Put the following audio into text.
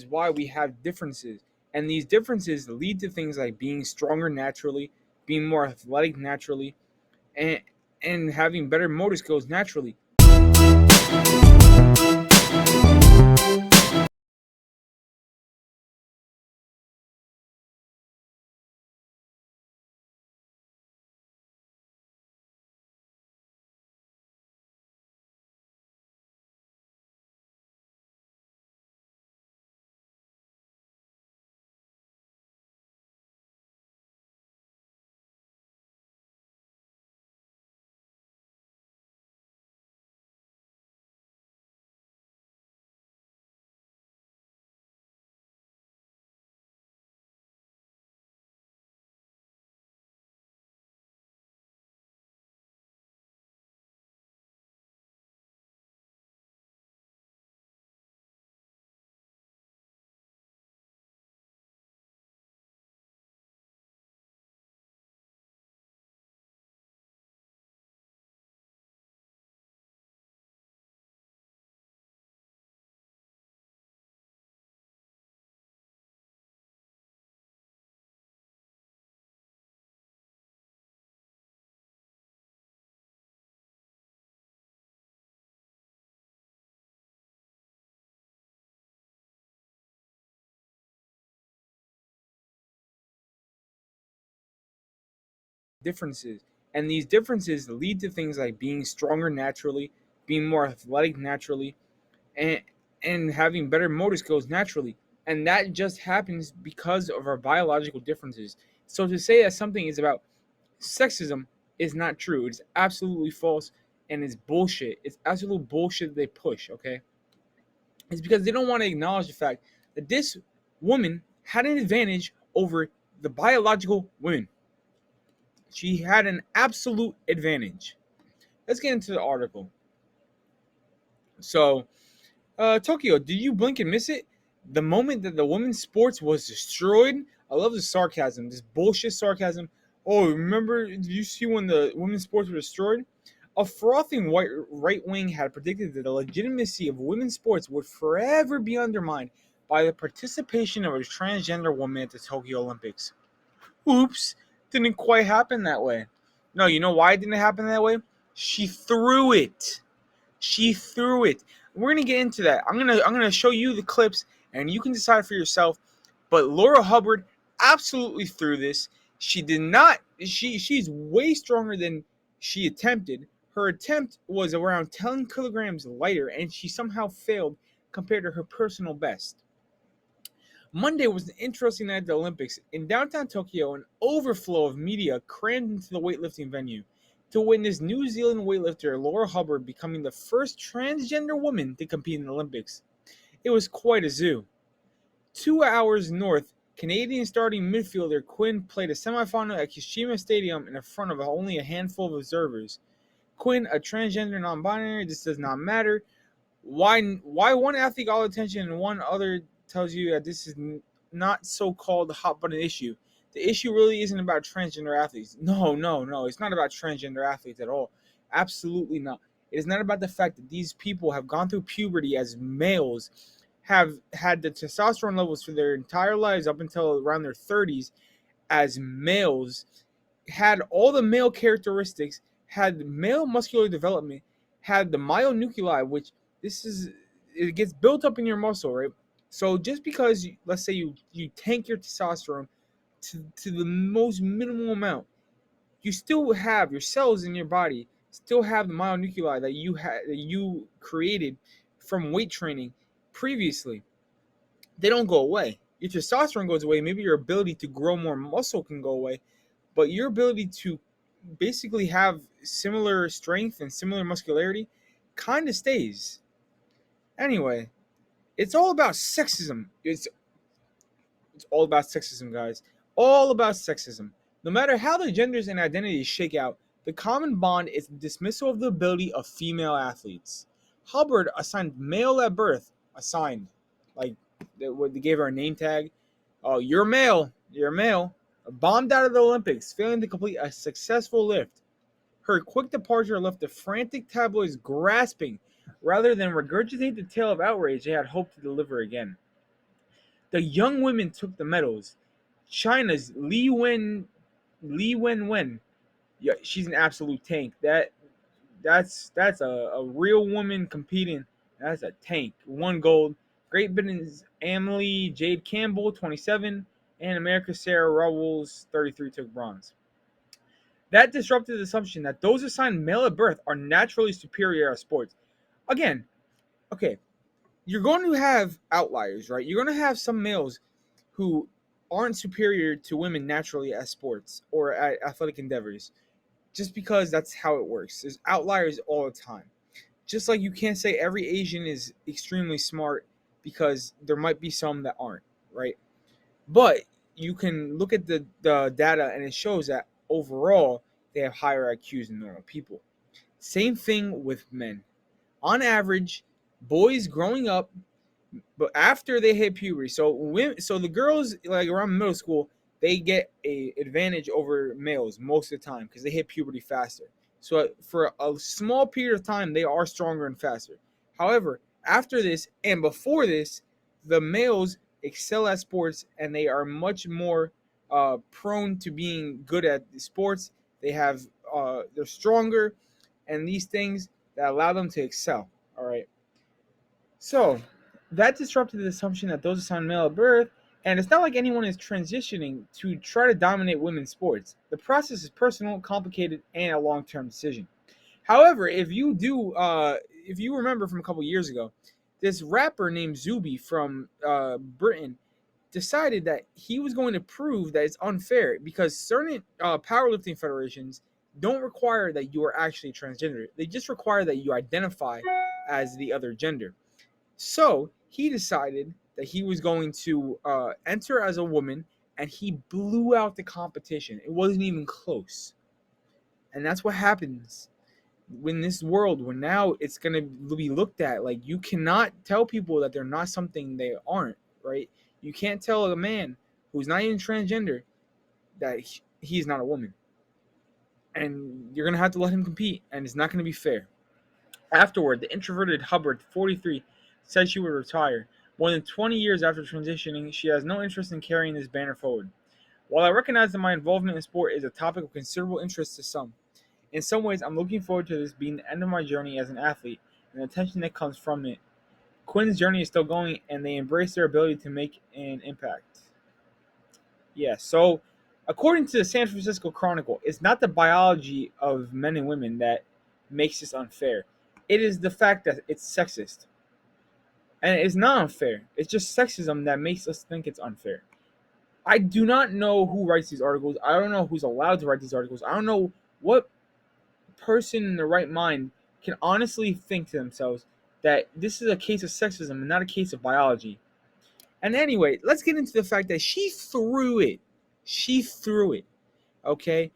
is why we have differences. And these differences lead to things like being stronger naturally, being more athletic naturally, and having better motor skills naturally. Differences. And these differences lead to things like being stronger naturally, being more athletic naturally, and having better motor skills naturally. And that just happens because of our biological differences. So to say that something is about sexism is not true. It's absolutely false and it's bullshit. It's absolute bullshit that they push, okay? It's because they don't want to acknowledge the fact that this woman had an advantage over the biological women. She had an absolute advantage. Let's get into the article. So, Tokyo, did you blink and miss it? The moment that the women's sports was destroyed. I love the sarcasm, this bullshit sarcasm. Oh, remember, did you see when the women's sports were destroyed? A frothing white right wing had predicted that the legitimacy of women's sports would forever be undermined by the participation of a transgender woman at the Tokyo Olympics. Oops, didn't quite happen that way. No, you know why it didn't happen that way? She threw it. She threw it. We're gonna get into that. I'm gonna show you the clips and you can decide for yourself. But Laura Hubbard absolutely threw this. She did not. She's way stronger than she attempted. Her attempt was around 10 kilograms lighter, and she somehow failed compared to her personal best. Monday was an interesting night at the Olympics. In downtown Tokyo, an overflow of media crammed into the weightlifting venue to witness New Zealand weightlifter Laura Hubbard becoming the first transgender woman to compete in the Olympics. It was quite a zoo. 2 hours north, Canadian starting midfielder Quinn played a semifinal at Kashima Stadium in front of only a handful of observers. Quinn, a transgender non-binary, this does not matter. Why one athlete got all attention and one other tells you that this is not so-called hot button issue. The issue really isn't about transgender athletes. No. It's not about transgender athletes at all. Absolutely not. It is not about the fact that these people have gone through puberty as males, have had the testosterone levels for their entire lives up until around their 30s as males, had all the male characteristics, had male muscular development, had the myonuclei, which this is it gets built up in your muscle, right? So just because let's say you tank your testosterone to the most minimal amount, you still have your cells in your body still have the myonuclei that you created from weight training previously. They don't go away. Your testosterone goes away. Maybe your ability to grow more muscle can go away, but your ability to basically have similar strength and similar muscularity kind of stays. Anyway, it's all about sexism. It's all about sexism, guys. All about sexism. No matter how the genders and identities shake out, the common bond is the dismissal of the ability of female athletes. Hubbard, assigned male at birth, assigned, like they gave her a name tag. Oh, you're male. You're male. Bombed out of the Olympics, failing to complete a successful lift. Her quick departure left the frantic tabloids grasping rather than regurgitate the tale of outrage they had hoped to deliver again. The young women took the medals. China's Li Wenwen. Yeah, she's an absolute tank. That's a real woman competing. That's a tank. One gold. Great Britain's Emily Jade Campbell, 27, and America's Sarah Ruggles, 33, took bronze. That disrupted the assumption that those assigned male at birth are naturally superior at sports. Again, okay, you're going to have outliers, right? You're going to have some males who aren't superior to women naturally at sports or at athletic endeavors, just because that's how it works. There's outliers all the time. Just like you can't say every Asian is extremely smart because there might be some that aren't, right? But you can look at the data and it shows that overall they have higher IQs than normal people. Same thing with men. On average, boys growing up, but after they hit puberty, so the girls like around middle school, they get a advantage over males most of the time because they hit puberty faster. So for a small period of time, they are stronger and faster. However, after this and before this, the males excel at sports and they are much more prone to being good at sports. They're stronger, and these things that allow them to excel. All right. So that disrupted the assumption that those assigned male at birth, and it's not like anyone is transitioning to try to dominate women's sports. The process is personal, complicated, and a long-term decision. However, if you remember from a couple years ago, this rapper named Zuby from Britain decided that he was going to prove that it's unfair because certain powerlifting federations don't require that you are actually transgender. They just require that you identify as the other gender. So he decided that he was going to enter as a woman, and he blew out the competition. It wasn't even close. And that's what happens in this world when now it's going to be looked at like you cannot tell people that they're not something they aren't, right? You can't tell a man who's not even transgender that he's not a woman. And you're going to have to let him compete, and it's not going to be fair. Afterward, the introverted Hubbard, 43, said she would retire. More than 20 years after transitioning, she has no interest in carrying this banner forward. While I recognize that my involvement in sport is a topic of considerable interest to some, in some ways I'm looking forward to this being the end of my journey as an athlete and the attention that comes from it. Quinn's journey is still going, and they embrace their ability to make an impact. Yeah, so according to the San Francisco Chronicle, it's not the biology of men and women that makes this unfair. It is the fact that it's sexist. And it's not unfair. It's just sexism that makes us think it's unfair. I do not know who writes these articles. I don't know who's allowed to write these articles. I don't know what person in their right mind can honestly think to themselves that this is a case of sexism and not a case of biology. And anyway, let's get into the fact that she threw it. She threw it. Okay?